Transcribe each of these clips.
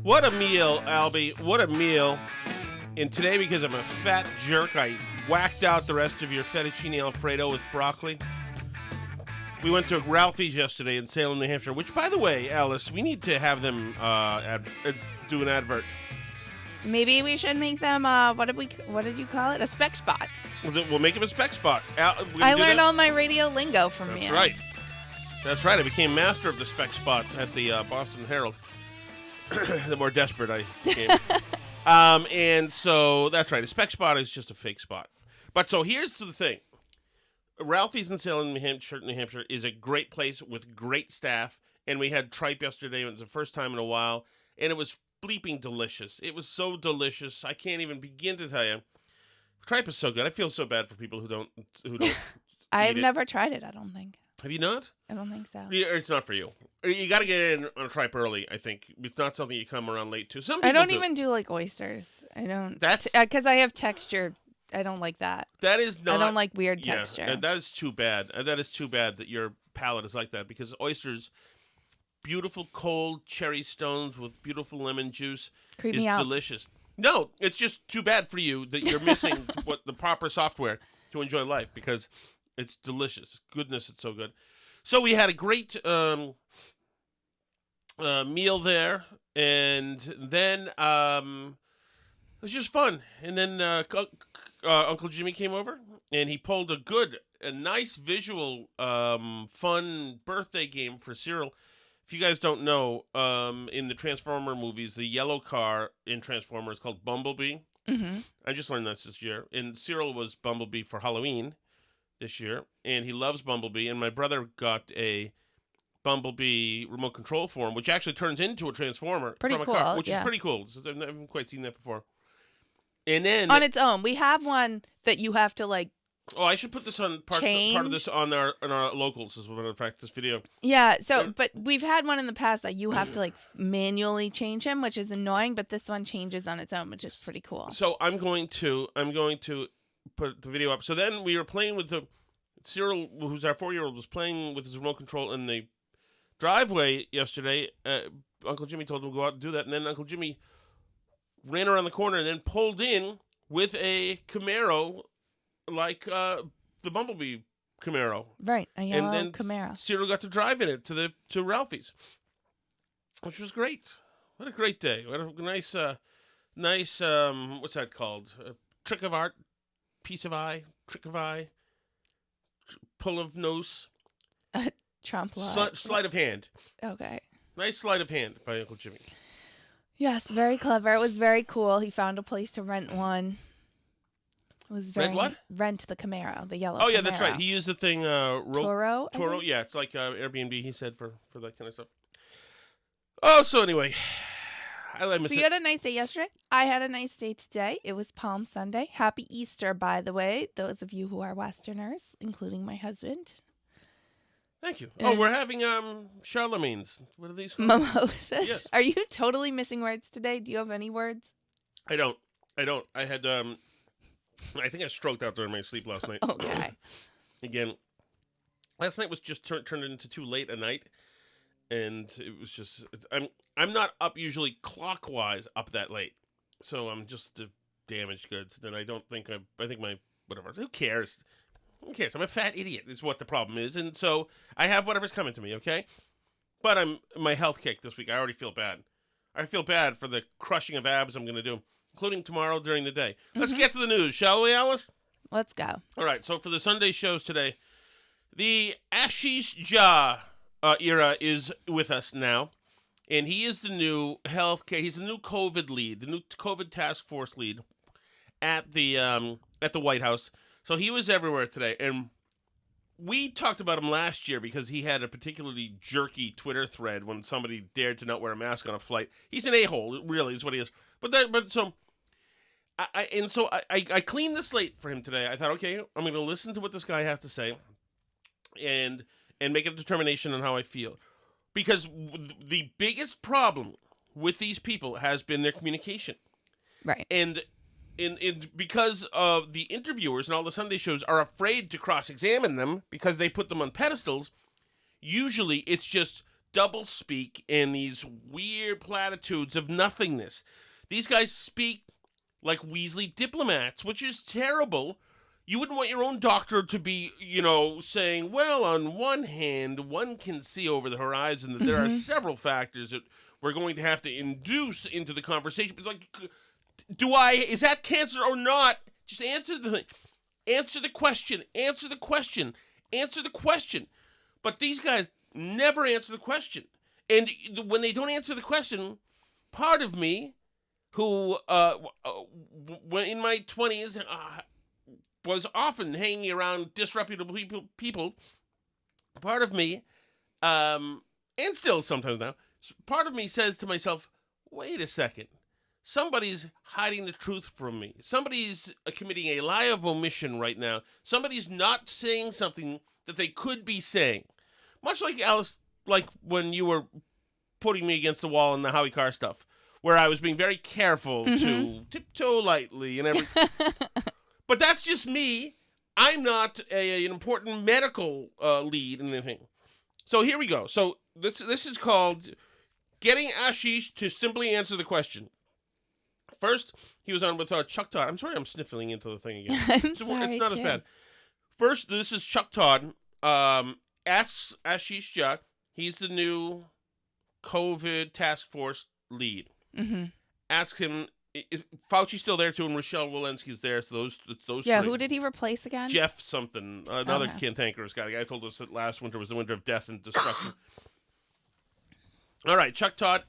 What a meal, Albie. What a meal. And today, because I'm a fat jerk, I whacked out the rest of your fettuccine Alfredo with broccoli. We went to Ralphie's yesterday in Salem, New Hampshire, which, by the way, Alice, we need to have them do an advert. Maybe we should make them, what did you call it? A spec spot. We'll make them a spec spot. I learned all my radio lingo from you. That's right. That's right. I became master of the spec spot at the Boston Herald. The more desperate I became. And so, that's right. A spec spot is just a fake spot. But so here's the thing. Ralphie's in Salem, New Hampshire is a great place with great staff. And we had tripe yesterday. It was the first time in a while. And it was bleeping delicious. It was so delicious. I can't even begin to tell you. Tripe is so good. I feel so bad for people who don't I've never tried it, I don't think. Have you not? I don't think so. It's not for you. You got to get in on a tripe early, I think. It's not something you come around late to. Some people I don't even do like oysters. I don't. That's because I have texture. I don't like that. That is not. I don't like weird texture. Yeah, that is too bad. That is too bad that your palate is like that, because oysters, beautiful cold cherry stones with beautiful lemon juice, Creep is me out. delicious. No, it's just too bad for you that you're missing what the proper software to enjoy life, because it's delicious. Goodness, it's so good. So we had a great meal there, and then it was just fun. And then Uncle Jimmy came over, and he pulled a nice visual, fun birthday game for Cyril. If you guys don't know, in the Transformer movies, the yellow car in Transformer is called Bumblebee. Mm-hmm. I just learned this year. And Cyril was Bumblebee for Halloween this year, and he loves Bumblebee. And my brother got a Bumblebee remote control for him, which actually turns into a Transformer Pretty from a cool, car, which yeah. is pretty cool. So I've never quite seen that before. And then On its own, we have one that you have to like. oh, I should put this on part of this on our locals as a matter of fact. This video. Yeah. So, but we've had one in the past that you have to like manually change him, which is annoying. But this one changes on its own, which is pretty cool. So I'm going to put the video up. So then we were playing with Cyril, who's our 4-year-old, was playing with his remote control in the driveway yesterday. Uncle Jimmy told him to go out and do that, and then Uncle Jimmy ran around the corner and then pulled in with a Camaro, like the Bumblebee Camaro. Right, a yellow and then Camaro. Cyril got to drive in it to Ralphie's, which was great. What a great day! What a nice what's that called? A trick of art, piece of eye, trick of eye, pull of nose, Trompe sleight of hand. Okay. Nice sleight of hand by Uncle Jimmy. Yes, very clever. It was very cool. He found a place to rent one. It was very rent the Camaro, the yellow. Oh yeah, Camaro. that's right. He used the thing Toro. Toro, yeah, it's like Airbnb. He said for that kind of stuff. Oh, so anyway, I miss So you had a nice day yesterday. I had a nice day today. It was Palm Sunday. Happy Easter, by the way, those of you who are Westerners, including my husband. Thank you. Oh, we're having Charlemagne's. What are these called? Mimosas. Yes. Are you totally missing words today? Do you have any words? I don't. I had I think I stroked out during my sleep last night. Okay. Again, last night was just turned into too late a night, and it was just I'm not up usually clockwise up that late, so I'm just damaged goods. Then I don't think I think my whatever. Who cares? Who cares? I'm a fat idiot is what the problem is, and so I have whatever's coming to me. Okay, but my health kicked this week. I already feel bad. I feel bad for the crushing of abs I'm going to do, including tomorrow during the day. Let's get to the news, shall we, Alice? Let's go. All right, so for the Sunday shows today, the Ashish Jha era is with us now, and he is the new he's the new COVID lead, the new COVID task force lead at the White House. So he was everywhere today, and we talked about him last year because he had a particularly jerky Twitter thread when somebody dared to not wear a mask on a flight. He's an a-hole, really, is what he is. I cleaned the slate for him today. I thought, okay, I'm going to listen to what this guy has to say and make a determination on how I feel. Because the biggest problem with these people has been their communication. Right. And because of the interviewers and all the Sunday shows are afraid to cross-examine them because they put them on pedestals, usually it's just doublespeak and these weird platitudes of nothingness. These guys speak like Weasley diplomats, which is terrible. You wouldn't want your own doctor to be, saying, well, on one hand, one can see over the horizon that there are several factors that we're going to have to induce into the conversation. It's like, is that cancer or not? Just answer the thing. Answer the question. Answer the question. Answer the question. But these guys never answer the question. And when they don't answer the question, part of me, who when in my 20s was often hanging around disreputable people, part of me, and still sometimes now, part of me says to myself, wait a second. Somebody's hiding the truth from me. Somebody's committing a lie of omission right now. Somebody's not saying something that they could be saying. Much like Alice, like when you were putting me against the wall in the Howie Carr stuff, where I was being very careful to tiptoe lightly and everything. But that's just me. I'm not an important medical lead in anything. So here we go. So this is called getting Ashish to simply answer the question. First, he was on with Chuck Todd. I'm sorry I'm sniffling into the thing again. I'm sorry, it's not too. as bad. First, this is Chuck Todd. Asks Ashish Jha. He's the new COVID task force lead. Ask him, is Fauci's still there too, and Rochelle Walensky's there. So it's those Yeah, three. who did he replace again? Jeff something. Another cantankerous guy. The guy told us that last winter was the winter of death and destruction. All right, Chuck Todd.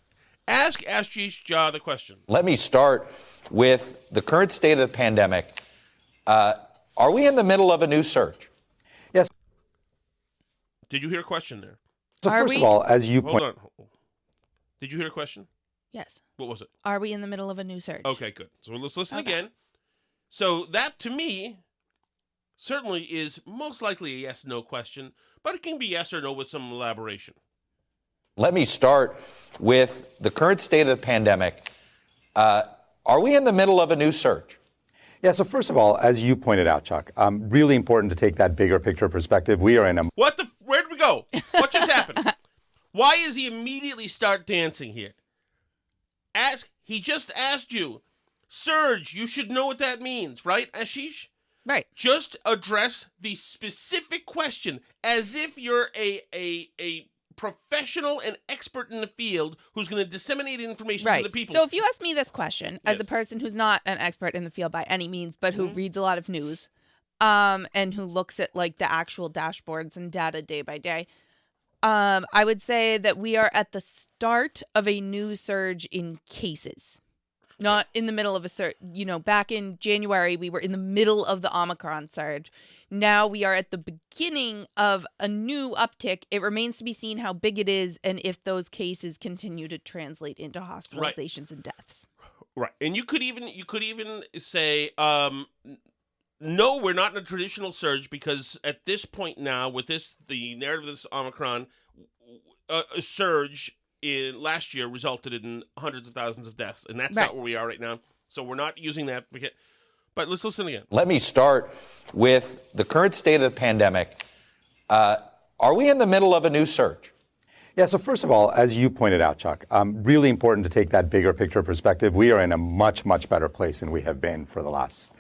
Ask Ashish Jha the question. Let me start with the current state of the pandemic. Are we in the middle of a new surge? Yes. Did you hear a question there? So first of all, as you Hold on. Did you hear a question? Yes. What was it? Are we in the middle of a new surge? Okay, good. So let's listen again. So that, to me, certainly is most likely a yes-no question, but it can be yes or no with some elaboration. Let me start with the current state of the pandemic. Are we in the middle of a new surge? Yeah, so first of all, as you pointed out, Chuck, really important to take that bigger picture perspective. We are in a... Where did we go? What just happened? Why does he immediately start dancing here? He just asked you, surge, you should know what that means, right, Ashish? Right. Just address the specific question as if you're a professional and expert in the field who's going to disseminate information to the people. So if you ask me this question, as a person who's not an expert in the field by any means, but who reads a lot of news, and who looks at like the actual dashboards and data day by day, I would say that we are at the start of a new surge in cases. Not in the middle of a surge. Back in January, we were in the middle of the Omicron surge. Now we are at the beginning of a new uptick. It remains to be seen how big it is and if those cases continue to translate into hospitalizations and deaths. Right. And you could even say, no, we're not in a traditional surge because at this point now, with the narrative of this Omicron, a surge in last year resulted in hundreds of thousands of deaths, and that's not where we are right now. So we're not using that. But let's listen again. Let me start with the current state of the pandemic. Are we in the middle of a new surge? Yeah, so first of all, as you pointed out, Chuck, really important to take that bigger picture perspective. We are in a much, much better place than we have been for the last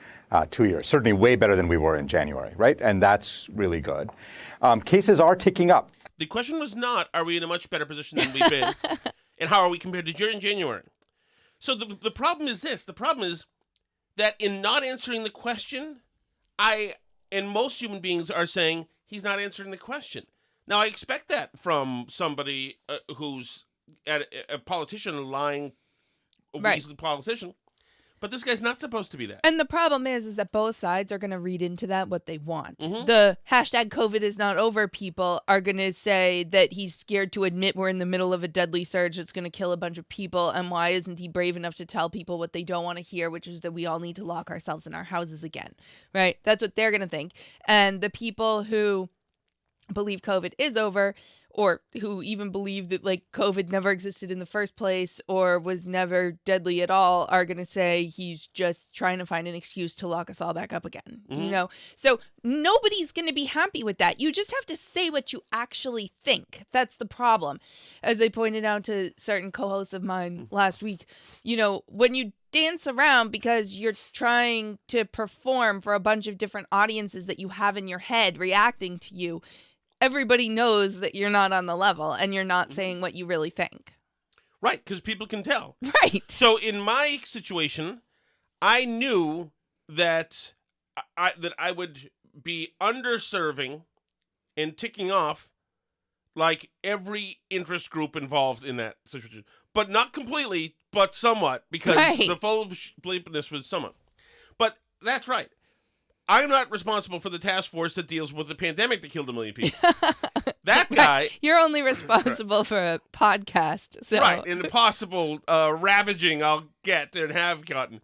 2 years. Certainly way better than we were in January, right? And that's really good. Cases are ticking up. The question was not, are we in a much better position than we've been? And how are we compared to January? So the problem is this. The problem is that in not answering the question, and most human beings are saying, he's not answering the question. Now, I expect that from somebody who's a politician, a lying, weaselly politician. But this guy's not supposed to be that. And the problem is that both sides are going to read into that what they want. The hashtag COVID is not over people are going to say that he's scared to admit we're in the middle of a deadly surge that's going to kill a bunch of people. And why isn't he brave enough to tell people what they don't want to hear, which is that we all need to lock ourselves in our houses again, right? That's what they're going to think. And the people who believe COVID is over or who even believe that like COVID never existed in the first place or was never deadly at all are going to say he's just trying to find an excuse to lock us all back up again, you know? So nobody's going to be happy with that. You just have to say what you actually think. That's the problem. As I pointed out to certain co-hosts of mine last week, you know, when you dance around because you're trying to perform for a bunch of different audiences that you have in your head reacting to you, everybody knows that you're not on the level and you're not saying what you really think. Right, because people can tell. Right. So in my situation, I knew that I would be underserving and ticking off like every interest group involved in that situation. But not completely, but somewhat, because the full bleepness was somewhat. But that's right. I'm not responsible for the task force that deals with the pandemic that killed 1 million people. That guy... Right. You're only responsible for a podcast. So. Right, and the possible ravaging I'll get and have gotten.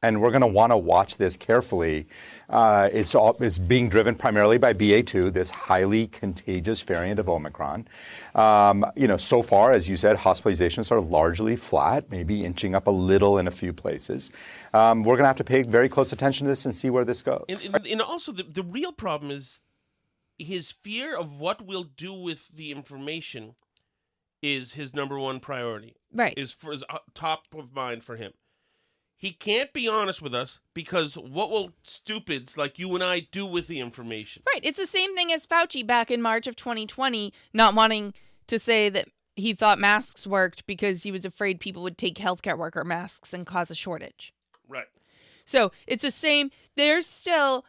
And we're going to want to watch this carefully. It's being driven primarily by BA2, this highly contagious variant of Omicron. So far, as you said, hospitalizations are largely flat, maybe inching up a little in a few places. We're going to have to pay very close attention to this and see where this goes. And also, the real problem is his fear of what we'll do with the information is his number one priority. Right. Is top of mind for him. He can't be honest with us because what will stupids like you and I do with the information? Right. It's the same thing as Fauci back in March of 2020, not wanting to say that he thought masks worked because he was afraid people would take healthcare worker masks and cause a shortage. Right. So it's the same. They're still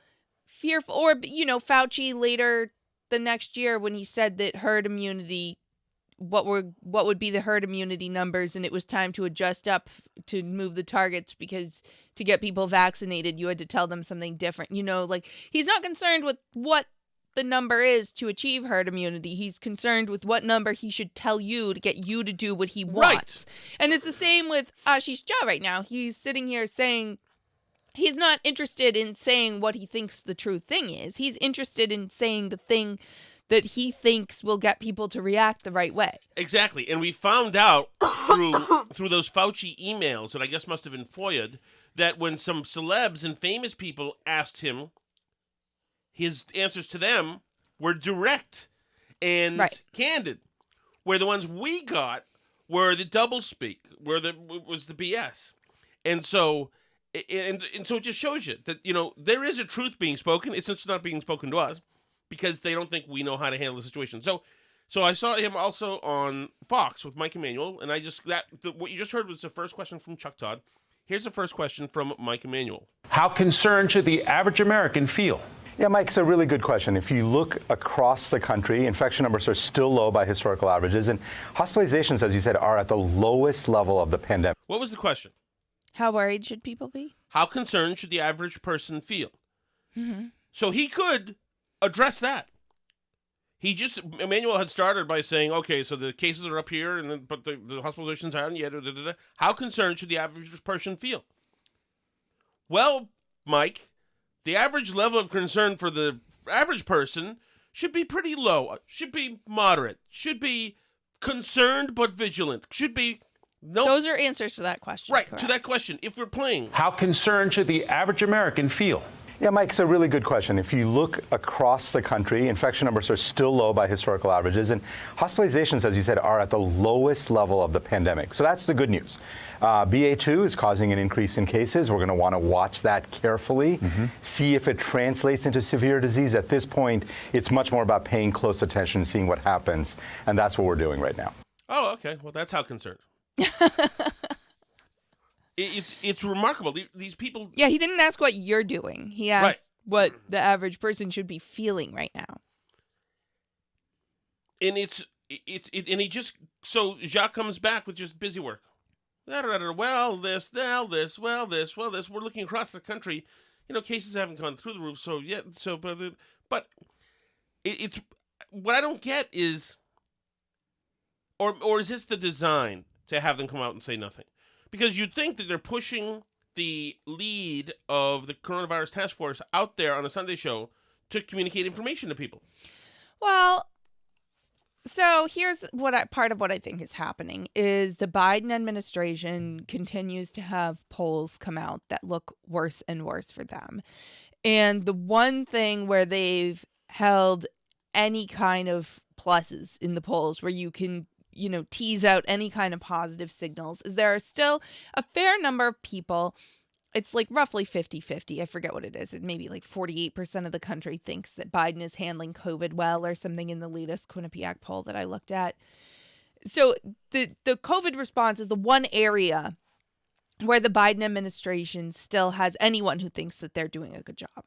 fearful. Or, Fauci later the next year when he said that herd immunity, what would be the herd immunity numbers, and it was time to adjust up to move the targets because to get people vaccinated, you had to tell them something different. He's not concerned with what the number is to achieve herd immunity. He's concerned with what number he should tell you to get you to do what he wants. Right. And it's the same with Ashish Jha right now. He's sitting here saying he's not interested in saying what he thinks the true thing is. He's interested in saying the thing that he thinks will get people to react the right way. Exactly. And we found out through those Fauci emails that I guess must have been FOIA'd that when some celebs and famous people asked him, his answers to them were direct and candid. Where the ones we got were the doublespeak, was the BS. And so so it just shows you that, there is a truth being spoken. It's just not being spoken to us, because they don't think we know how to handle the situation. So I saw him also on Fox with Mike Emanuel, and what you just heard was the first question from Chuck Todd. Here's the first question from Mike Emanuel. How concerned should the average American feel? Yeah, Mike, it's a really good question. If you look across the country, infection numbers are still low by historical averages, and hospitalizations, as you said, are at the lowest level of the pandemic. What was the question? How worried should people be? How concerned should the average person feel? Mm-hmm. So he could address that. Emmanuel had started by saying, okay, so the cases are up here, but the hospitalizations aren't yet. How concerned should the average person feel? Well, Mike, the average level of concern for the average person should be pretty low, should be moderate, should be concerned but vigilant, should be... No. Those are answers to that question. Right, correct. To that question, if we're playing. How concerned should the average American feel? Yeah, Mike, it's a really good question. If you look across the country, infection numbers are still low by historical averages, and hospitalizations, as you said, are at the lowest level of the pandemic. So that's the good news. BA2 is causing an increase in cases. We're going to want to watch that carefully, see if it translates into severe disease. At this point, it's much more about paying close attention, seeing what happens, and that's what we're doing right now. Oh, okay. Well, that's how concerned. It's remarkable. These people... Yeah, he didn't ask what you're doing. He asked what the average person should be feeling right now. And he just... So Jacques comes back with just busy work. Well, this. We're looking across the country. Cases haven't gone through the roof. So, yeah. But it's... What I don't get is... Or is this the design to have them come out and say nothing? Because you'd think that they're pushing the lead of the coronavirus task force out there on a Sunday show to communicate information to people. Well, So here's part of what I think is happening is the Biden administration continues to have polls come out that look worse and worse for them. And the one thing where they've held any kind of pluses in the polls where you can, tease out any kind of positive signals is there are still a fair number of people. It's like roughly 50-50. I forget what it is. It maybe like 48% of the country thinks that Biden is handling COVID well or something in the latest Quinnipiac poll that I looked at. So the COVID response is the one area where the Biden administration still has anyone who thinks that they're doing a good job.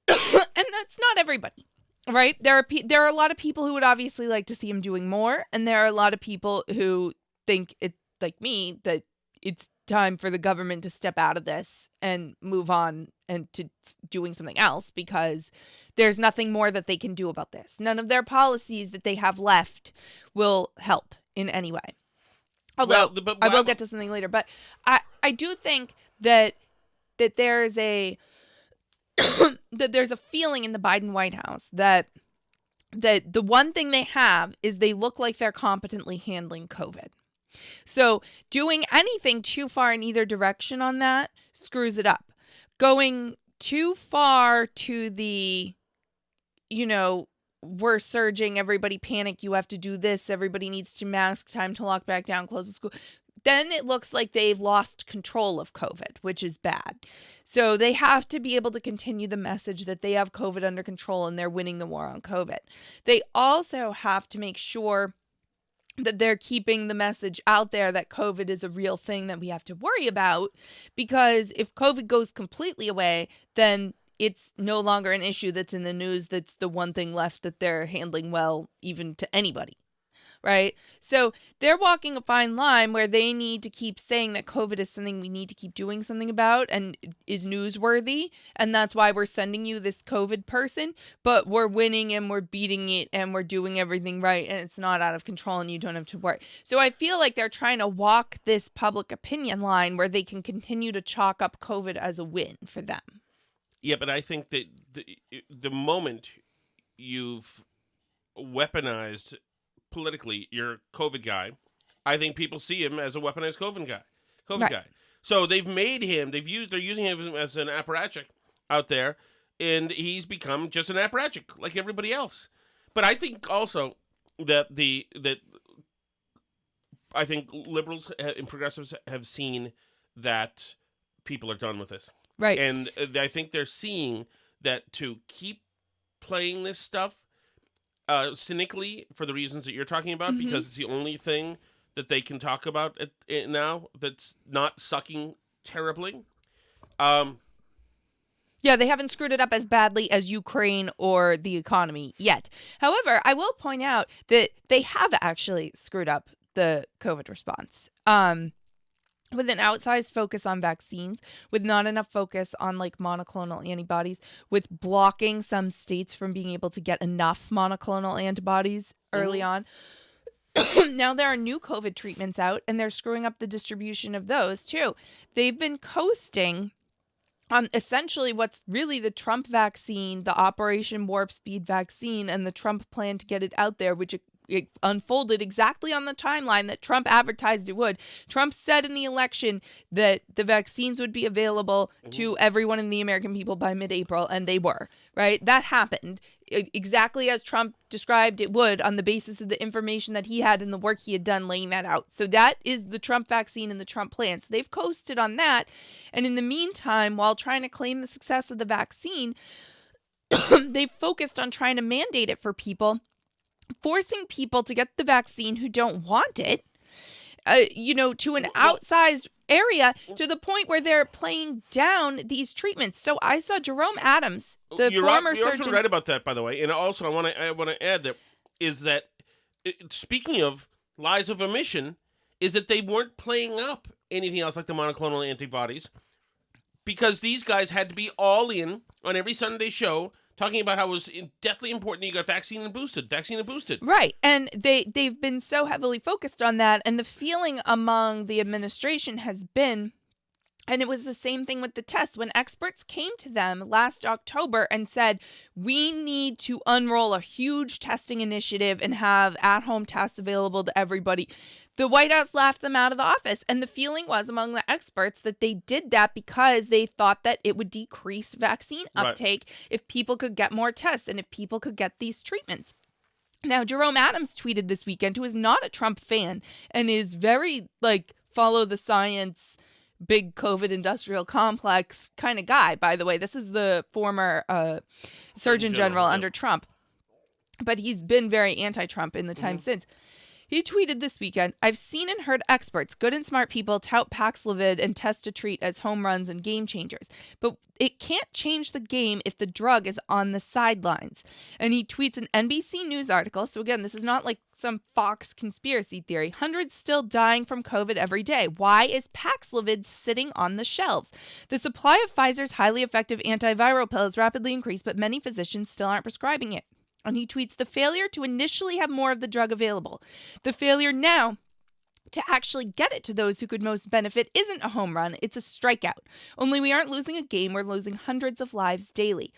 And that's not everybody, right? There are a lot of people who would obviously like to see him doing more. And there are a lot of people who think, it like me, that it's time for the government to step out of this and move on and to doing something else because there's nothing more that they can do about this. None of their policies that they have left will help in any way. Although I will get to something later, but I do think that there's a that there's a feeling in the Biden White House that the one thing they have is they look like they're competently handling COVID. So doing anything too far in either direction on that screws it up. Going too far to the, we're surging, everybody panic, you have to do this, everybody needs to mask, time to lock back down, close the school. Then it looks like they've lost control of COVID, which is bad. So they have to be able to continue the message that they have COVID under control and they're winning the war on COVID. They also have to make sure that they're keeping the message out there that COVID is a real thing that we have to worry about, because if COVID goes completely away, then it's no longer an issue that's in the news. That's the one thing left that they're handling well, even to anybody. Right? So they're walking a fine line where they need to keep saying that COVID is something we need to keep doing something about and is newsworthy. And that's why we're sending you this COVID person, but we're winning and we're beating it and we're doing everything right. And it's not out of control and you don't have to worry. So I feel like they're trying to walk this public opinion line where they can continue to chalk up COVID as a win for them. Yeah, but I think that the moment you've weaponized politically your COVID guy, I think people see him as a weaponized COVID guy. So they've made him, they're using him as an apparatchik out there, and he's become just an apparatchik like everybody else. But I think also that I think liberals and progressives have seen that people are done with this. Right. And I think they're seeing that to keep playing this stuff cynically for the reasons that you're talking about, because it's the only thing that they can talk about now that's not sucking terribly. Yeah, they haven't screwed it up as badly as Ukraine or the economy yet. However, I will point out that they have actually screwed up the COVID response. With an outsized focus on vaccines, with not enough focus on like monoclonal antibodies, with blocking some states from being able to get enough monoclonal antibodies early on. Now there are new COVID treatments out and they're screwing up the distribution of those too. They've been coasting on essentially what's really the Trump vaccine, the Operation Warp Speed vaccine, and the Trump plan to get it out there, which it unfolded exactly on the timeline that Trump advertised it would. Trump said in the election that the vaccines would be available to everyone in the American people by mid-April, and they were, right? That happened exactly as Trump described it would on the basis of the information that he had and the work he had done laying that out. So that is the Trump vaccine and the Trump plan. So they've coasted on that. And in the meantime, while trying to claim the success of the vaccine, they've focused on trying to mandate it for people, forcing people to get the vaccine who don't want it, to an outsized area to the point where they're playing down these treatments. So I saw Jerome Adams, the former surgeon. You're right about that, by the way. And also, I want to add that speaking of lies of omission, is that they weren't playing up anything else like the monoclonal antibodies, because these guys had to be all in on every Sunday show, talking about how it was deathly important that you got vaccine and boosted. Right. And they've been so heavily focused on that. And the feeling among the administration has been And it was the same thing with the tests. When experts came to them last October and said, we need to unroll a huge testing initiative and have at-home tests available to everybody, the White House laughed them out of the office. And the feeling was among the experts that they did that because they thought that it would decrease vaccine uptake if people could get more tests and if people could get these treatments. Now, Jerome Adams tweeted this weekend, who is not a Trump fan and is very, follow the science, big COVID industrial complex kind of guy, by the way. This is the former Surgeon General under Trump. But he's been very anti-Trump in the time since. He tweeted this weekend, I've seen and heard experts, good and smart people, tout Paxlovid and test to treat as home runs and game changers. But it can't change the game if the drug is on the sidelines. And he tweets an NBC News article. So again, this is not like some Fox conspiracy theory. Hundreds still dying from COVID every day. Why is Paxlovid sitting on the shelves? The supply of Pfizer's highly effective antiviral pill has rapidly increased, but many physicians still aren't prescribing it. And he tweets, the failure to initially have more of the drug available. The failure now to actually get it to those who could most benefit isn't a home run, it's a strikeout. Only we aren't losing a game, we're losing hundreds of lives daily.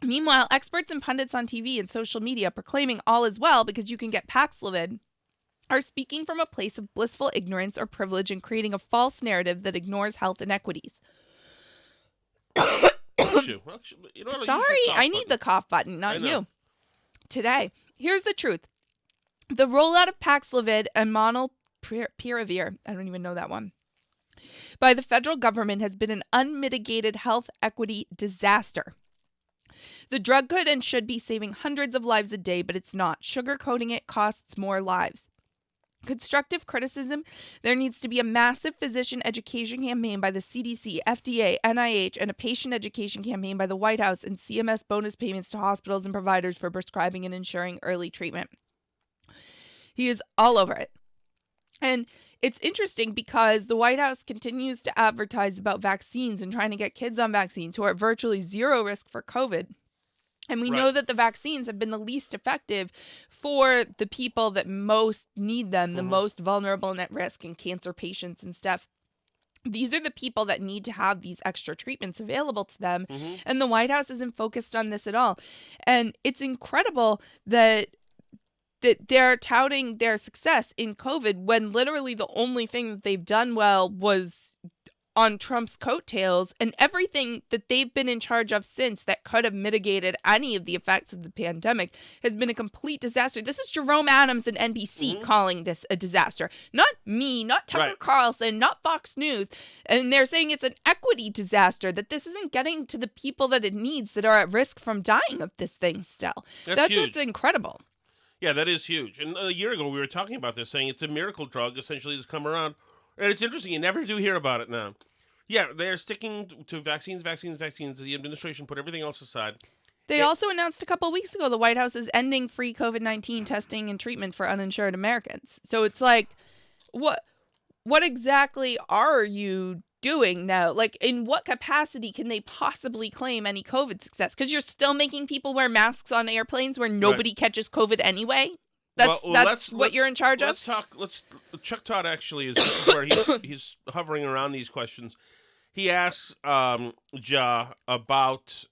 Meanwhile, experts and pundits on TV and social media proclaiming all is well because you can get Paxlovid are speaking from a place of blissful ignorance or privilege and creating a false narrative that ignores health inequities. Sorry, I need the cough button, not you. Today, here's the truth. The rollout of Paxlovid and Molnupiravir, I don't even know that one, by the federal government has been an unmitigated health equity disaster. The drug could and should be saving hundreds of lives a day, but it's not. Sugarcoating it costs more lives. Constructive criticism, there needs to be a massive physician education campaign by the CDC, FDA, NIH, and a patient education campaign by the White House and CMS bonus payments to hospitals and providers for prescribing and ensuring early treatment. He is all over it. And it's interesting because the White House continues to advertise about vaccines and trying to get kids on vaccines who are at virtually zero risk for COVID. And we know that the vaccines have been the least effective for the people that most need them, the most vulnerable and at risk, and cancer patients and stuff. These are the people that need to have these extra treatments available to them. And the White House isn't focused on this at all. And it's incredible that they're touting their success in COVID when literally the only thing that they've done well was on Trump's coattails, and everything that they've been in charge of since that could have mitigated any of the effects of the pandemic has been a complete disaster. This is Jerome Adams and NBC calling this a disaster. Not me, not Tucker Carlson, not Fox News. And they're saying it's an equity disaster, that this isn't getting to the people that it needs that are at risk from dying of this thing still. That's huge. what's incredible. Yeah, that is huge. And a year ago we were talking about this, saying it's a miracle drug essentially that's come around. And it's interesting, you never do hear about it now. Yeah, they're sticking to vaccines. The administration put everything else aside. They also announced a couple of weeks ago the White House is ending free COVID-19 testing and treatment for uninsured Americans. So it's like, what exactly are you doing now? Like, in what capacity can they possibly claim any COVID success? Because you're still making people wear masks on airplanes where nobody catches COVID anyway? That's what you're in charge of? Chuck Todd actually is where he's hovering around these questions. He asks Ja about,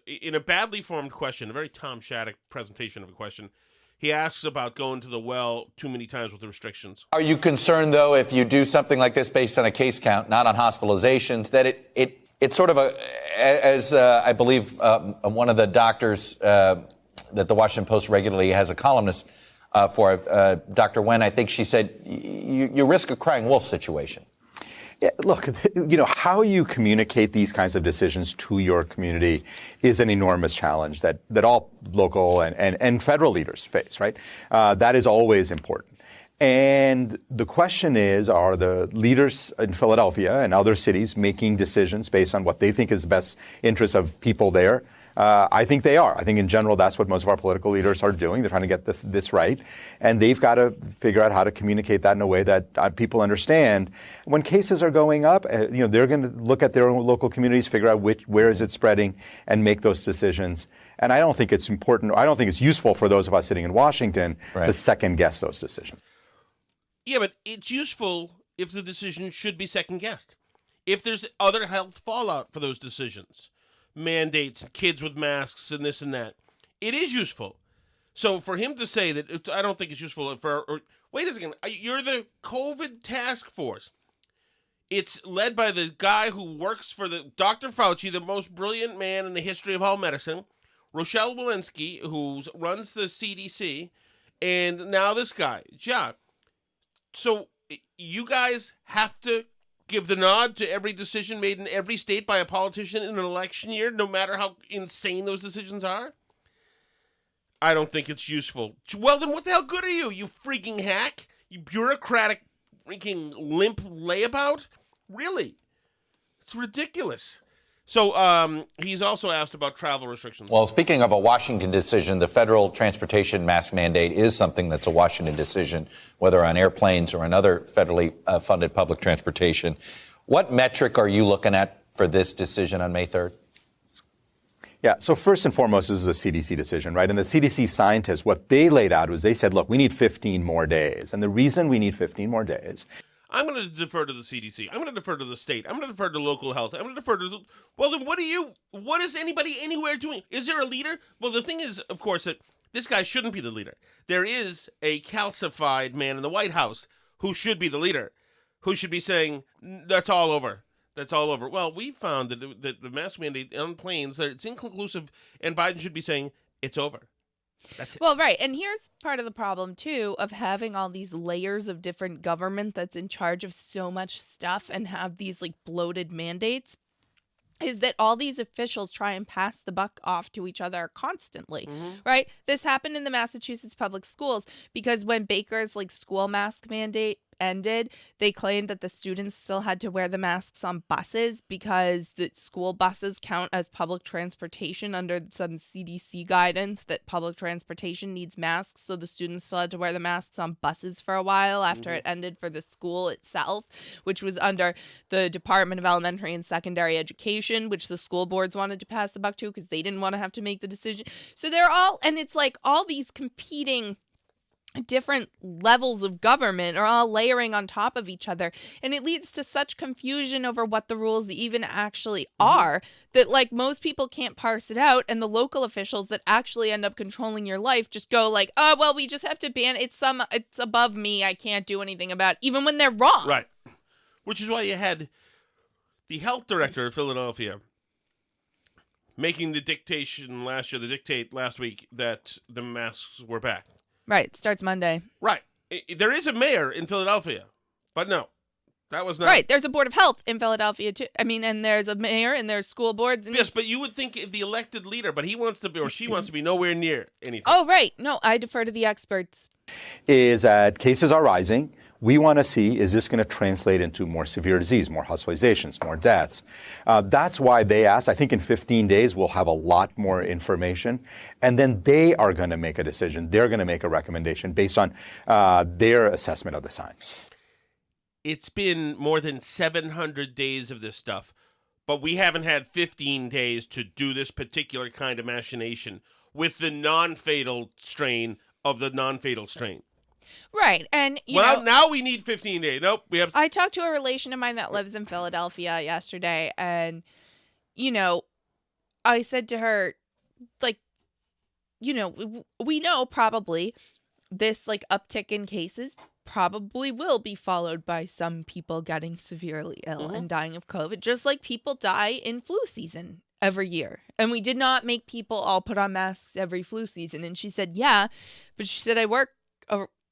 in a badly formed question, a very Tom Shattuck presentation of a question, he asks about going to the well too many times with the restrictions. Are you concerned, though, if you do something like this based on a case count, not on hospitalizations, that it's sort of as I believe one of the doctors that the Washington Post regularly has a columnist for, Dr. Wen, I think she said, you risk a crying wolf situation. Yeah, look, how you communicate these kinds of decisions to your community is an enormous challenge that all local and federal leaders face, right? That is always important. And the question is, are the leaders in Philadelphia and other cities making decisions based on what they think is the best interest of people there? I think they are. I think in general, that's what most of our political leaders are doing. They're trying to get this right. And they've got to figure out how to communicate that in a way that people understand. When cases are going up, they're going to look at their own local communities, figure out where is it spreading, and make those decisions. And I don't think it's important. I don't think it's useful for those of us sitting in Washington to second guess those decisions. Yeah, but it's useful if the decision should be second-guessed. If there's other health fallout for those decisions, mandates, kids with masks and this and that, it is useful. So for him to say that, I don't think it's useful wait a second, you're the COVID task force. It's led by the guy who works for the Dr. Fauci, the most brilliant man in the history of all medicine, Rochelle Walensky, who runs the CDC, and now this guy. Yeah. So you guys have to give the nod to every decision made in every state by a politician in an election year, no matter how insane those decisions are? I don't think it's useful. Well, then what the hell good are you, you freaking hack? You bureaucratic freaking limp layabout? Really? It's ridiculous. So he's also asked about travel restrictions. Well, speaking of a Washington decision, the federal transportation mask mandate is something that's a Washington decision, whether on airplanes or on other federally funded public transportation. What metric are you looking at for this decision on May 3rd? Yeah, so first and foremost, this is a CDC decision, right? And the CDC scientists, what they laid out was they said, look, we need 15 more days. And the reason we need 15 more days, I'm going to defer to the CDC. I'm going to defer to the state. I'm going to defer to local health. I'm going to defer to well, then what is anybody anywhere doing? Is there a leader? Well, the thing is, of course, that this guy shouldn't be the leader. There is a calcified man in the White House who should be the leader, who should be saying, that's all over. That's all over. Well, we found that the mask mandate on planes, that it's inconclusive, and Biden should be saying, it's over. That's it. Well, right. And here's part of the problem, too, of having all these layers of different government that's in charge of so much stuff and have these like bloated mandates, is that all these officials try and pass the buck off to each other constantly, right? This happened in the Massachusetts public schools because when Baker's like school mask mandate ended, they claimed that the students still had to wear the masks on buses because the school buses count as public transportation under some CDC guidance that public transportation needs masks. So the students still had to wear the masks on buses for a while after it ended for the school itself, which was under the Department of Elementary and Secondary Education, which the school boards wanted to pass the buck to because they didn't want to have to make the decision. So they're all, and it's like all these competing different levels of government are all layering on top of each other, and it leads to such confusion over what the rules even actually are that like most people can't parse it out, and the local officials that actually end up controlling your life just go like, oh well, we just have to ban it's above me, I can't do anything about it, even when they're wrong. Right. Which is why you had the health director of Philadelphia making the dictate last week that the masks were back. Right. It starts Monday. Right. There is a mayor in Philadelphia, but no, that was not. Right. There's a board of health in Philadelphia, too. I mean, and there's a mayor and there's school boards. And yes, but you would think the elected leader, but he wants to be, or she wants to be nowhere near anything. Oh, right. No, I defer to the experts. is that cases are rising. We want to see, is this going to translate into more severe disease, more hospitalizations, more deaths? That's why they asked. I think in 15 days, we'll have a lot more information. And then they are going to make a decision. They're going to make a recommendation based on their assessment of the science. It's been more than 700 days of this stuff, but we haven't had 15 days to do this particular kind of machination with the non-fatal strain of the non-fatal strain. Right. And, now we need 15 days. Nope. I talked to a relation of mine that lives in Philadelphia yesterday, and, I said to her, like, we know probably this, uptick in cases probably will be followed by some people getting severely ill and dying of COVID, just like people die in flu season every year. And we did not make people all put on masks every flu season. And she said, yeah, but she said, I work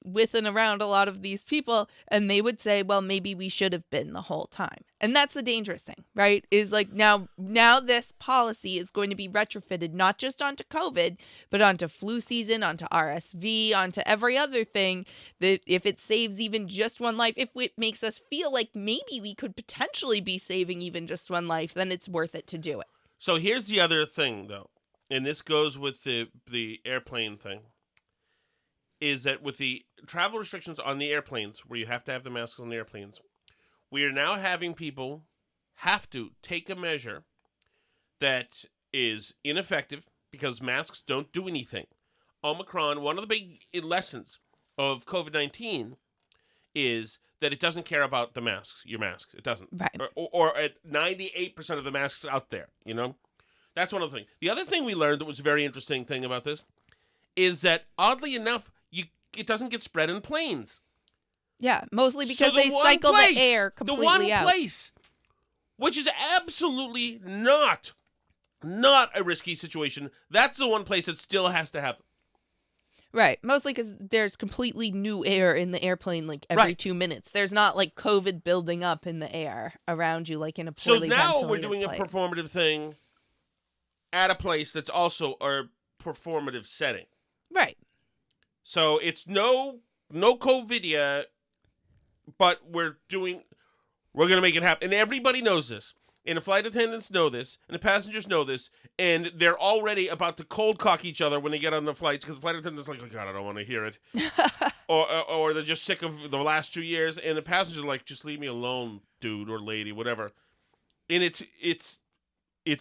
with and around a lot of these people, and they would say, well, maybe we should have been the whole time. And that's the dangerous thing, right? Is now this policy is going to be retrofitted not just onto COVID, but onto flu season, onto RSV, onto every other thing, that if it saves even just one life, if it makes us feel like maybe we could potentially be saving even just one life, then it's worth it to do it. So here's the other thing, though, and this goes with the airplane thing, is that with the travel restrictions on the airplanes, where you have to have the masks on the airplanes, we are now having people have to take a measure that is ineffective because masks don't do anything. Omicron, one of the big lessons of COVID-19 is that it doesn't care about your masks. It doesn't. Right. Or at 98% of the masks out there, That's one of the things. The other thing we learned that was a very interesting thing about this is that, oddly enough, it doesn't get spread in planes. Yeah, mostly because So they cycle the air the completely one out. place, which is absolutely not a risky situation, that's the one place that still has to have. Right, mostly because there's completely new air in the airplane like every Right. 2 minutes. There's not like COVID building up in the air around you like in a So poorly now we're ventilated doing plane. a performative thing at a place that's also a performative setting. Right. So it's no COVID, but we're going to make it happen. And everybody knows this. And the flight attendants know this. And the passengers know this. And they're already about to cold cock each other when they get on the flights because the flight attendant's like, oh, God, I don't want to hear it. or they're just sick of the last 2 years. And the passengers are like, just leave me alone, dude or lady, whatever. And it's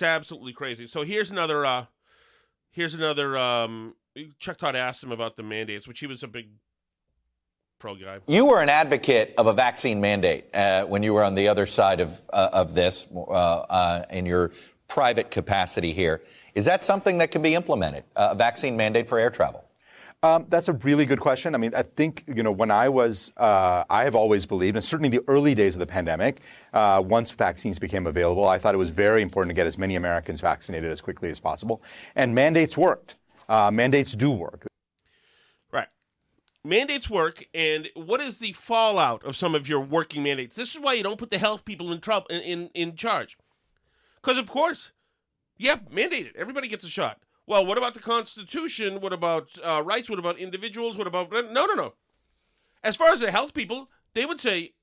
absolutely crazy. So here's another Chuck Todd asked him about the mandates, which he was a big pro guy. You were an advocate of a vaccine mandate when you were on the other side of this in your private capacity here. Is that something that can be implemented, a vaccine mandate for air travel? That's a really good question. I mean, I think, when I have always believed, and certainly the early days of the pandemic, once vaccines became available, I thought it was very important to get as many Americans vaccinated as quickly as possible. And mandates worked. Mandates do work. Right. Mandates work, and what is the fallout of some of your working mandates? This is why you don't put the health people in charge. Because, of course, mandate it. Everybody gets a shot. Well, what about the Constitution? What about rights? What about individuals? What about... No. As far as the health people, they would say,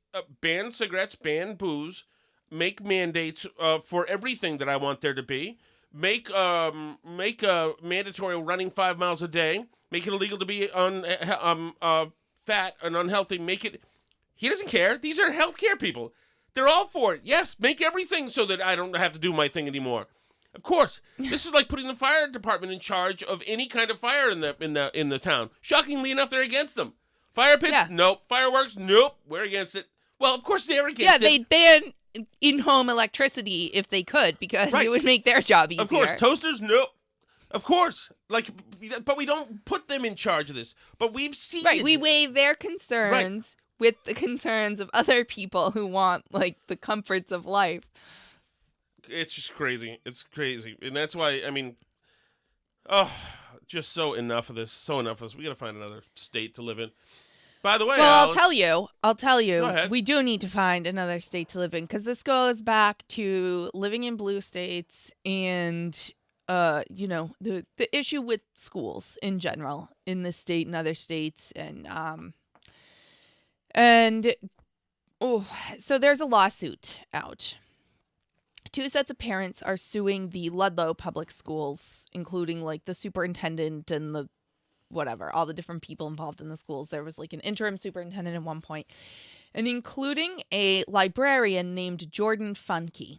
ban cigarettes, ban booze, make mandates for everything that I want there to be. Make mandatory running 5 miles a day. Make it illegal to be fat and unhealthy. Make it... He doesn't care. These are healthcare people. They're all for it. Yes, make everything so that I don't have to do my thing anymore. Of course, this is like putting the fire department in charge of any kind of fire in the town. Shockingly enough, they're against them. Fire pits, nope. Fireworks, nope. We're against it. Well, of course they're against it. Yeah, they'd ban in-home electricity if they could because it would make their job easier. Of course, toasters, nope. Of course, but we don't put them in charge of this. But we've seen we weigh their concerns with the concerns of other people who want the comforts of life. It's just crazy. It's crazy. And that's why, just so enough of this. We got to find another state to live in. By the way, well, Alice, I'll tell you, Go ahead. we do need to find another state to live in because this goes back to living in blue states and, the issue with schools in general in this state and other states. So there's a lawsuit out. 2 sets of parents are suing the Ludlow public schools, including the superintendent and all the different people involved in the schools. There was an interim superintendent at one point, and including a librarian named Jordan Funke.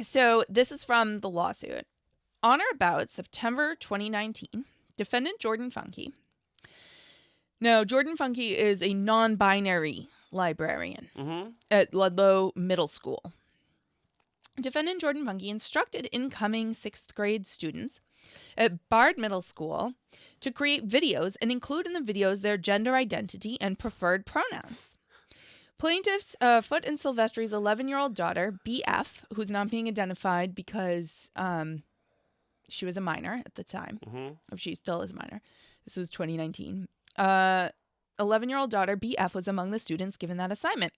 So this is from the lawsuit. On or about September 2019, defendant Jordan Funke. Now, Jordan Funke is a non-binary librarian at Ludlow Middle School. Defendant Jordan Funke instructed incoming 6th grade students at Bard Middle School to create videos and include in the videos their gender identity and preferred pronouns. Plaintiffs Foot and Silvestri's 11-year-old daughter, BF, who's not being identified because she was a minor at the time, or she still is a minor. This was 2019. 11-year-old daughter, BF, was among the students given that assignment.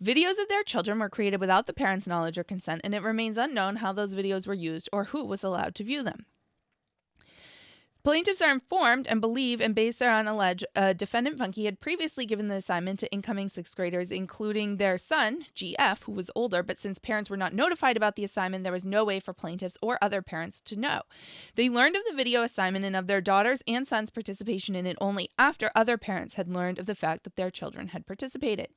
Videos of their children were created without the parents' knowledge or consent, and it remains unknown how those videos were used or who was allowed to view them. Plaintiffs are informed and believe and base thereon allege defendant Funke had previously given the assignment to incoming 6th graders, including their son, GF, who was older, but since parents were not notified about the assignment, there was no way for plaintiffs or other parents to know. They learned of the video assignment and of their daughter's and son's participation in it only after other parents had learned of the fact that their children had participated.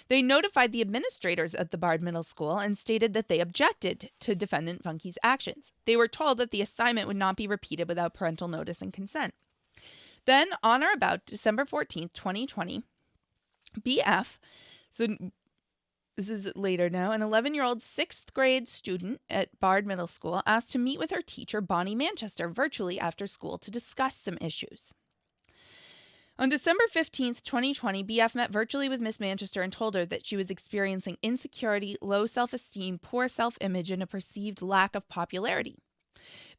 They notified the administrators at the Bard Middle School and stated that they objected to defendant Funke's actions. They were told that the assignment would not be repeated without parental notice and consent. Then, on or about December 14th, 2020, BF, so this is later now, an 11-year-old 6th grade student at Bard Middle School asked to meet with her teacher, Bonnie Manchester, virtually after school to discuss some issues. On December 15th, 2020, BF met virtually with Miss Manchester and told her that she was experiencing insecurity, low self-esteem, poor self-image, and a perceived lack of popularity.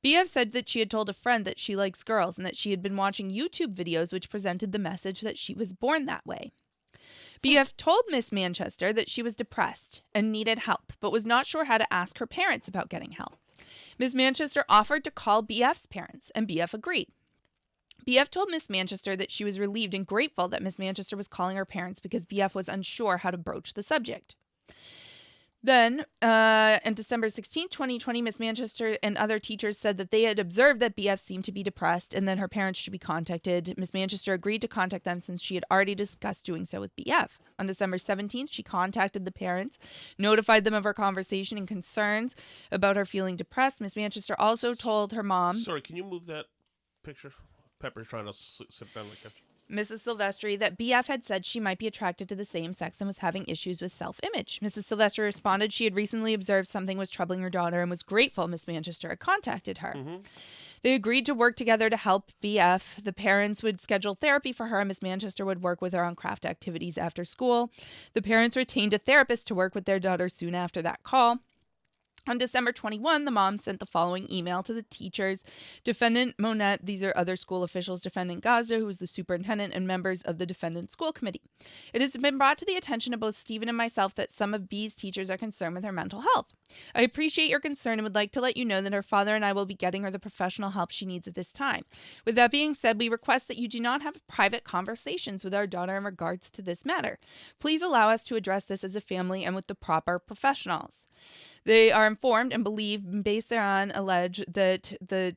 BF said that she had told a friend that she likes girls and that she had been watching YouTube videos which presented the message that she was born that way. BF told Miss Manchester that she was depressed and needed help, but was not sure how to ask her parents about getting help. Miss Manchester offered to call BF's parents, and BF agreed. BF told Miss Manchester that she was relieved and grateful that Miss Manchester was calling her parents because BF was unsure how to broach the subject. Then, on December 16, 2020, Miss Manchester and other teachers said that they had observed that BF seemed to be depressed and that her parents should be contacted. Miss Manchester agreed to contact them since she had already discussed doing so with BF. On December 17th, she contacted the parents, notified them of her conversation and concerns about her feeling depressed. Miss Manchester also told her mom... Sorry, can you move that picture? Pepper's trying to sit down like that. Mrs. Silvestri, that BF had said she might be attracted to the same sex and was having issues with self-image. Mrs. Silvestri responded she had recently observed something was troubling her daughter and was grateful Miss Manchester had contacted her. Mm-hmm. They agreed to work together to help BF. The parents would schedule therapy for her, and Miss Manchester would work with her on craft activities after school. The parents retained a therapist to work with their daughter soon after that call. On December 21, the mom sent the following email to the teachers. Defendant Monette, these are other school officials, Defendant Gazda, who is the superintendent, and members of the defendant school committee. It has been brought to the attention of both Stephen and myself that some of B's teachers are concerned with her mental health. I appreciate your concern and would like to let you know that her father and I will be getting her the professional help she needs at this time. With that being said, we request that you do not have private conversations with our daughter in regards to this matter. Please allow us to address this as a family and with the proper professionals. They are informed and believe, based thereon, allege that the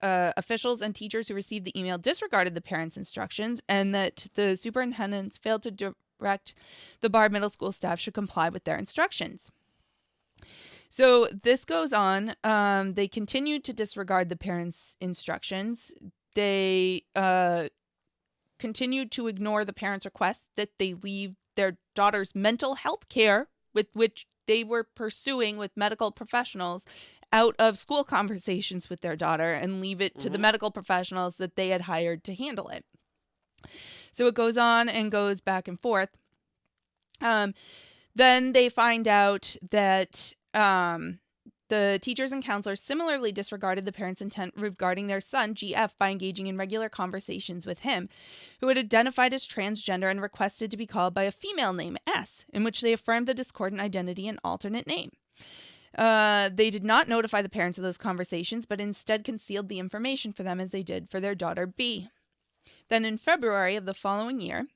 officials and teachers who received the email disregarded the parents' instructions and that the superintendents failed to direct the Bard Middle School staff should comply with their instructions. So this goes on. They continued to disregard the parents' instructions. They continued to ignore the parents' request that they leave their daughter's mental health care, with which they were pursuing with medical professionals, out of school conversations with their daughter and leave it to the medical professionals that they had hired to handle it. So it goes on and goes back and forth. Then they find out that the teachers and counselors similarly disregarded the parents' intent regarding their son, GF, by engaging in regular conversations with him, who had identified as transgender and requested to be called by a female name, S, in which they affirmed the discordant identity and alternate name. They did not notify the parents of those conversations, but instead concealed the information for them as they did for their daughter, B. Then in February of the following year,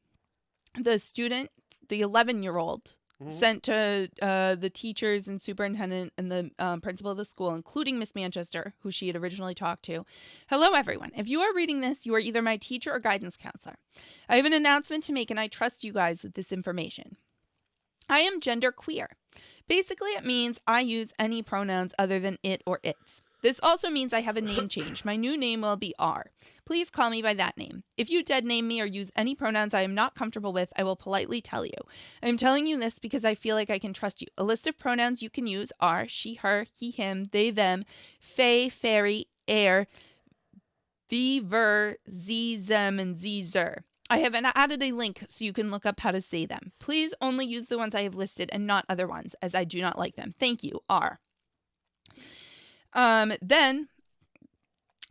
the student, the 11-year-old, sent to the teachers and superintendent and the principal of the school, including Miss Manchester, who she had originally talked to. Hello, everyone. If you are reading this, you are either my teacher or guidance counselor. I have an announcement to make, and I trust you guys with this information. I am gender queer. Basically, it means I use any pronouns other than it or its. This also means I have a name change. My new name will be R. Please call me by that name. If you dead name me or use any pronouns I am not comfortable with, I will politely tell you. I am telling you this because I feel like I can trust you. A list of pronouns you can use are she, her, he, him, they, them, fey, fairy, air, thee, ver, ze, them, and ze, zer. I have added a link so you can look up how to say them. Please only use the ones I have listed and not other ones, as I do not like them. Thank you, R. Then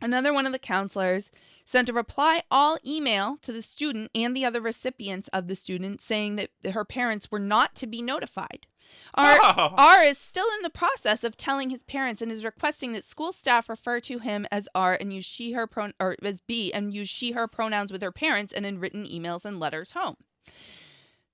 another one of the counselors sent a reply all email to the student and the other recipients of the student saying that her parents were not to be notified. R is still in the process of telling his parents and is requesting that school staff refer to him as R and use she, her or as B and use she, her pronouns with her parents and in written emails and letters home.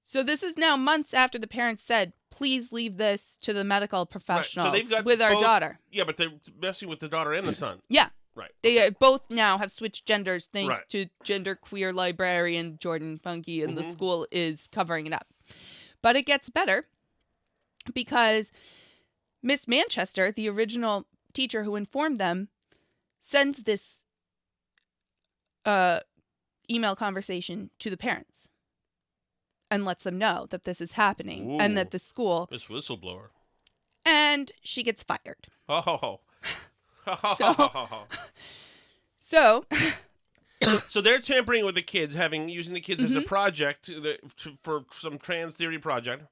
So this is now months after the parents said, please leave this to the medical professionals Right. So they've got with our daughter. Yeah, but they're messing with the daughter and the son. Yeah. Right. They both now have switched genders thanks Right. to gender queer librarian Jordan Funky, and the school is covering it up. But it gets better because Miss Manchester, the original teacher who informed them, sends this email conversation to the parents and lets them know that this is happening and that the school. This whistleblower. And she gets fired. Oh. So So they're tampering with the kids, using the kids as a project for some trans theory project.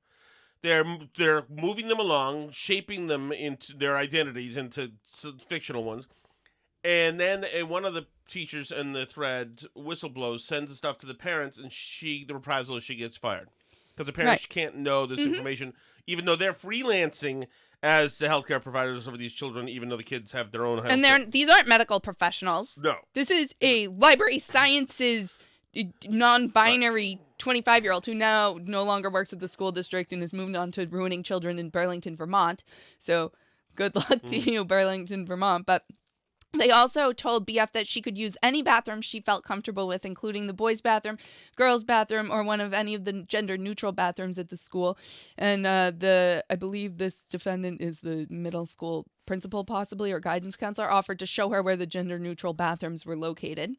They're moving them along, shaping them into their identities into fictional ones. And then one of the teachers in the thread whistleblows, sends the stuff to the parents, and the reprisal is she gets fired. Because the parents can't know this information, even though they're freelancing as the healthcare providers of these children, even though the kids have their own healthcare. And these aren't medical professionals. No. This is a library sciences non-binary 25-year-old who now no longer works at the school district and has moved on to ruining children in Burlington, Vermont. So good luck to you, Burlington, Vermont. But they also told BF that she could use any bathroom she felt comfortable with, including the boys' bathroom, girls' bathroom, or one of any of the gender-neutral bathrooms at the school. And I believe this defendant is the middle school principal, possibly, or guidance counselor, offered to show her where the gender-neutral bathrooms were located.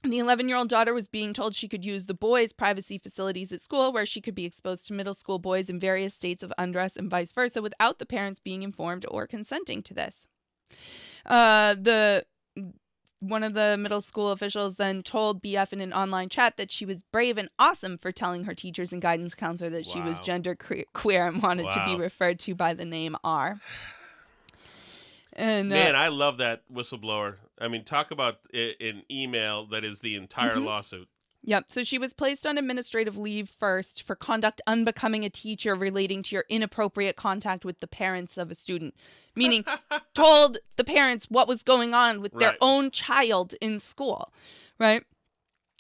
The 11-year-old daughter was being told she could use the boys' privacy facilities at school, where she could be exposed to middle school boys in various states of undress and vice versa, without the parents being informed or consenting to this. One of the middle school officials then told BF in an online chat that she was brave and awesome for telling her teachers and guidance counselor that she was gender queer and wanted to be referred to by the name R. And man, I love that whistleblower. I mean, talk about an email that is the entire lawsuit. Yep. So she was placed on administrative leave first for conduct unbecoming a teacher relating to your inappropriate contact with the parents of a student, meaning told the parents what was going on with their own child in school, right?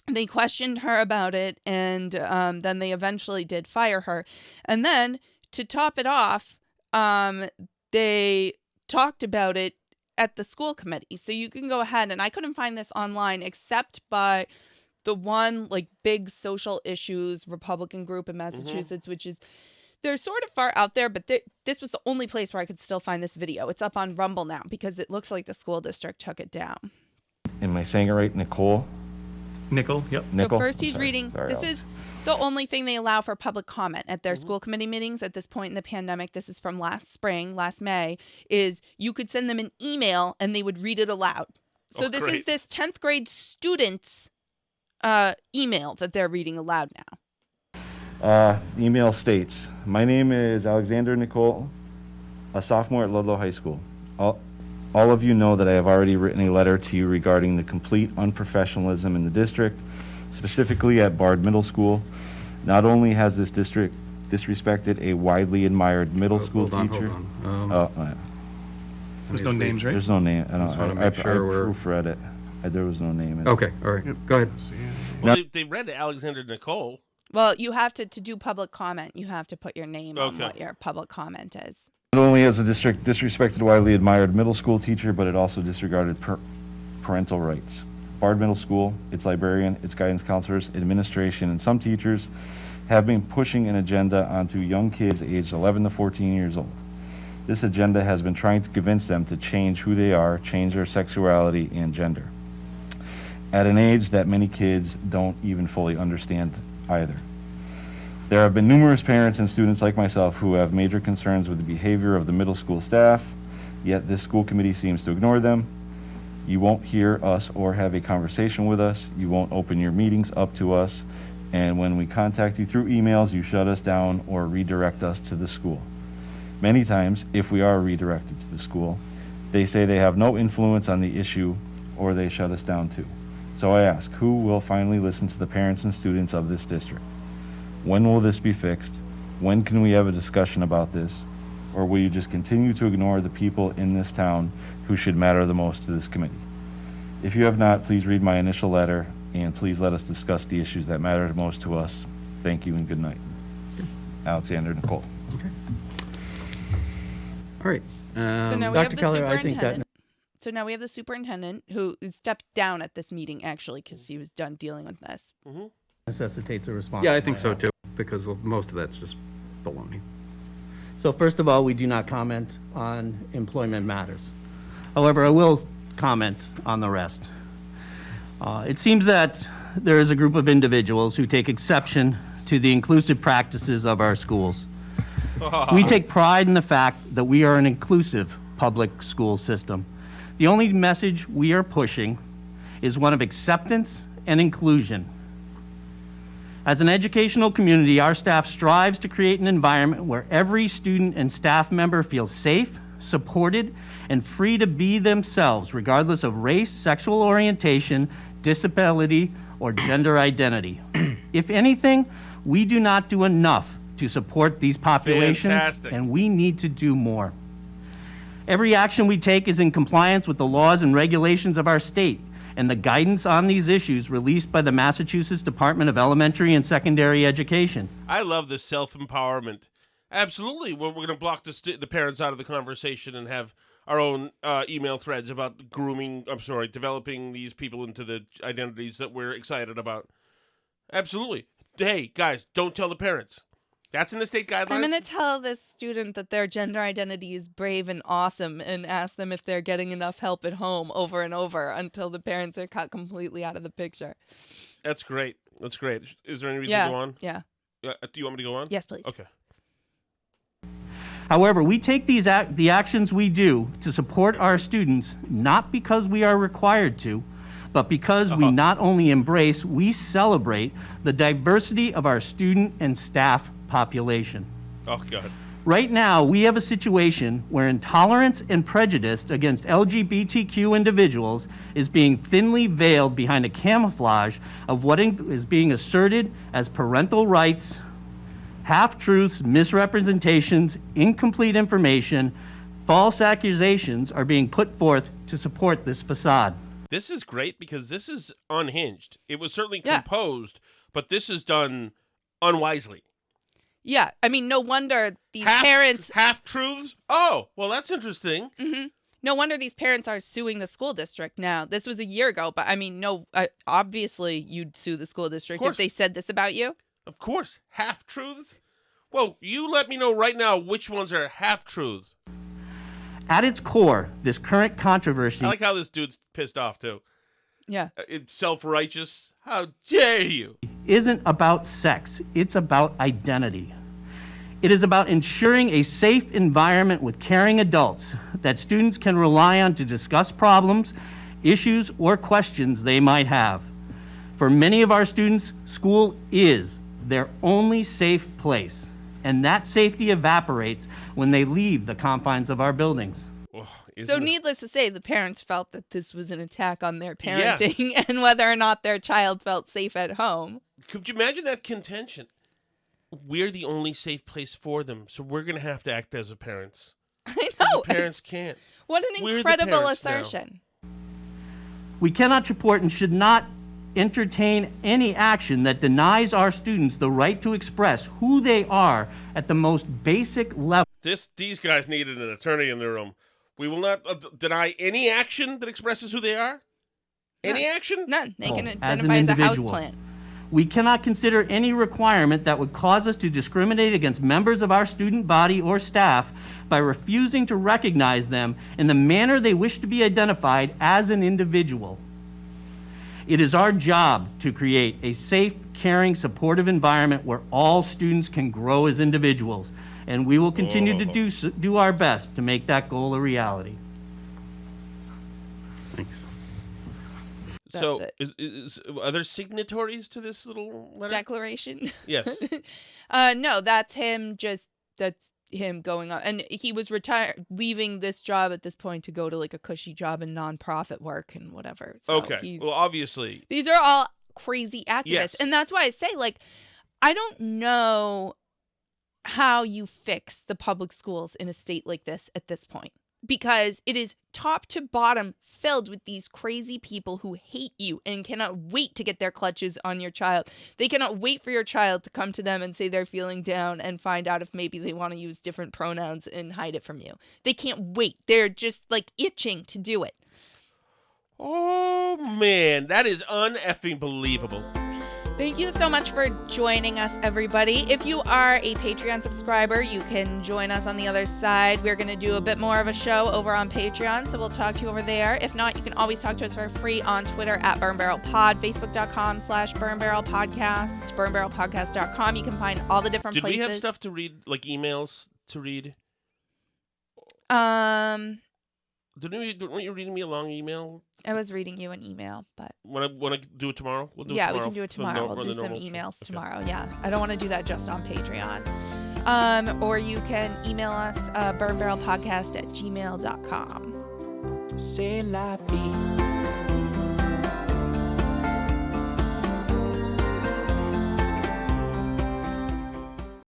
They questioned her about it, and then they eventually did fire her. And then to top it off, they talked about it at the school committee. So you can go ahead, and I couldn't find this online except by the one like big social issues Republican group in Massachusetts, which is, they're sort of far out there, but this was the only place where I could still find this video. It's up on Rumble now because it looks like the school district took it down. Am I saying it right? Nicole? Nickel, yep. Nickel? So first he's Sorry. reading, Sorry, this is the only thing they allow for public comment at their school committee meetings at this point in the pandemic. This is from last May, is you could send them an email and they would read it aloud. So this is this 10th grade student's email that they're reading aloud now. Email states, my name is Alexander Nicole, a sophomore at Ludlow High School. All of you know that I have already written a letter to you regarding the complete unprofessionalism in the district, specifically at Bard Middle School. Not only has this district disrespected a widely admired middle school teacher. Hold on. There's no names, right? There's no name. I proofread it. There was no name in it. Okay, all right. Go ahead. Well, they read Alexander Nicole. Well, you have to do public comment. You have to put your name on what your public comment is. Not only has the district disrespected a widely admired middle school teacher, but it also disregarded parental rights. Bard Middle School, its librarian, its guidance counselors, administration, and some teachers have been pushing an agenda onto young kids aged 11 to 14 years old. This agenda has been trying to convince them to change who they are, change their sexuality and gender, at an age that many kids don't even fully understand either. There have been numerous parents and students like myself who have major concerns with the behavior of the middle school staff, yet this school committee seems to ignore them. You won't hear us or have a conversation with us. You won't open your meetings up to us. And when we contact you through emails, you shut us down or redirect us to the school. Many times, if we are redirected to the school, they say they have no influence on the issue or they shut us down too. So I ask, who will finally listen to the parents and students of this district? When will this be fixed? When can we have a discussion about this? Or will you just continue to ignore the people in this town who should matter the most to this committee? If you have not, please read my initial letter and please let us discuss the issues that matter most to us. Thank you and good night. Alexander Nicole. Okay. All right. So now we Dr. have the Keller, I think superintendent. that So now we have the superintendent who stepped down at this meeting, actually, because he was done dealing with this. necessitates a response. Yeah, I think so too, because most of that's just baloney. So first of all, we do not comment on employment matters. However, I will comment on the rest. It seems that there is a group of individuals who take exception to the inclusive practices of our schools. We take pride in the fact that we are an inclusive public school system. The only message we are pushing is one of acceptance and inclusion. As an educational community, our staff strives to create an environment where every student and staff member feels safe, supported, and free to be themselves, regardless of race, sexual orientation, disability, or gender identity. If anything, we do not do enough to support these populations, Fantastic. and we need to do more. Every action we take is in compliance with the laws and regulations of our state and the guidance on these issues released by the Massachusetts Department of Elementary and Secondary Education. I love this self-empowerment. Absolutely. We're going to block the parents out of the conversation and have our own email threads about developing these people into the identities that we're excited about. Absolutely. Hey, guys, don't tell the parents. That's in the state guidelines. I'm going to tell this student that their gender identity is brave and awesome and ask them if they're getting enough help at home over and over until the parents are cut completely out of the picture. That's great. That's great. Is there any reason Yeah. to go on? Yeah. Do you want me to go on? Yes, please. Okay. However, we take the actions we do to support our students not because we are required to, but because we not only embrace, we celebrate the diversity of our student and staff population. Oh, God. Right now, we have a situation where intolerance and prejudice against LGBTQ individuals is being thinly veiled behind a camouflage of what is being asserted as parental rights, half-truths, misrepresentations, incomplete information, false accusations are being put forth to support this facade. This is great because this is unhinged. It was certainly composed, but this is done unwisely. Yeah. I mean, no wonder these parents... Half-truths? Oh, well, that's interesting. Mm-hmm. No wonder these parents are suing the school district now. This was a year ago, but I mean, obviously you'd sue the school district if they said this about you. Of course. Half-truths? Well, you let me know right now which ones are half-truths. At its core, this current controversy... I like how this dude's pissed off, too. Yeah. It's self-righteous. How dare you? ...isn't about sex. It's about identity. It is about ensuring a safe environment with caring adults that students can rely on to discuss problems, issues, or questions they might have. For many of our students, school is their only safe place, and that safety evaporates when they leave the confines of our buildings. So needless to say, the parents felt that this was an attack on their parenting and whether or not their child felt safe at home. Could you imagine that contention? We're the only safe place for them, so we're going to have to act as parents. I know. The parents can't. What an incredible assertion. We cannot support and should not entertain any action that denies our students the right to express who they are at the most basic level. These guys needed an attorney in the room. We will not deny any action that expresses who they are. Any action? None. They can As identify an as a house individual. plant. We cannot consider any requirement that would cause us to discriminate against members of our student body or staff by refusing to recognize them in the manner they wish to be identified as an individual. It is our job to create a safe, caring, supportive environment where all students can grow as individuals, and we will continue to do our best to make that goal a reality. Thanks. So, are there signatories to this little letter? Declaration? Yes. No, that's him going on. And he was leaving this job at this point to go to like a cushy job in nonprofit work and whatever. So Okay. Well, obviously. These are all crazy activists. Yes. And that's why I say, like, I don't know how you fix the public schools in a state like this at this point. Because it is top to bottom filled with these crazy people who hate you and cannot wait to get their clutches on your child. They cannot wait for your child to come to them and say they're feeling down and find out if maybe they want to use different pronouns and hide it from you. They can't wait. They're just like itching to do it. Oh, man. That is un-effing believable. Thank you so much for joining us, everybody. If you are a Patreon subscriber, you can join us on the other side. We're going to do a bit more of a show over on Patreon, so we'll talk to you over there. If not, you can always talk to us for free on Twitter at BurnBarrelPod, Facebook.com/BurnBarrelPodcast, BurnBarrelPodcast.com. You can find all the different places. Did we have stuff to read, like emails to read? Weren't you reading me a long email? I was reading you an email, but Want to do it tomorrow? We'll do it yeah, tomorrow. we can do it tomorrow. We'll do some emails tomorrow. Yeah, I don't want to do that just on Patreon. Or you can email us burnbarrelpodcast@gmail.com. C'est la vie.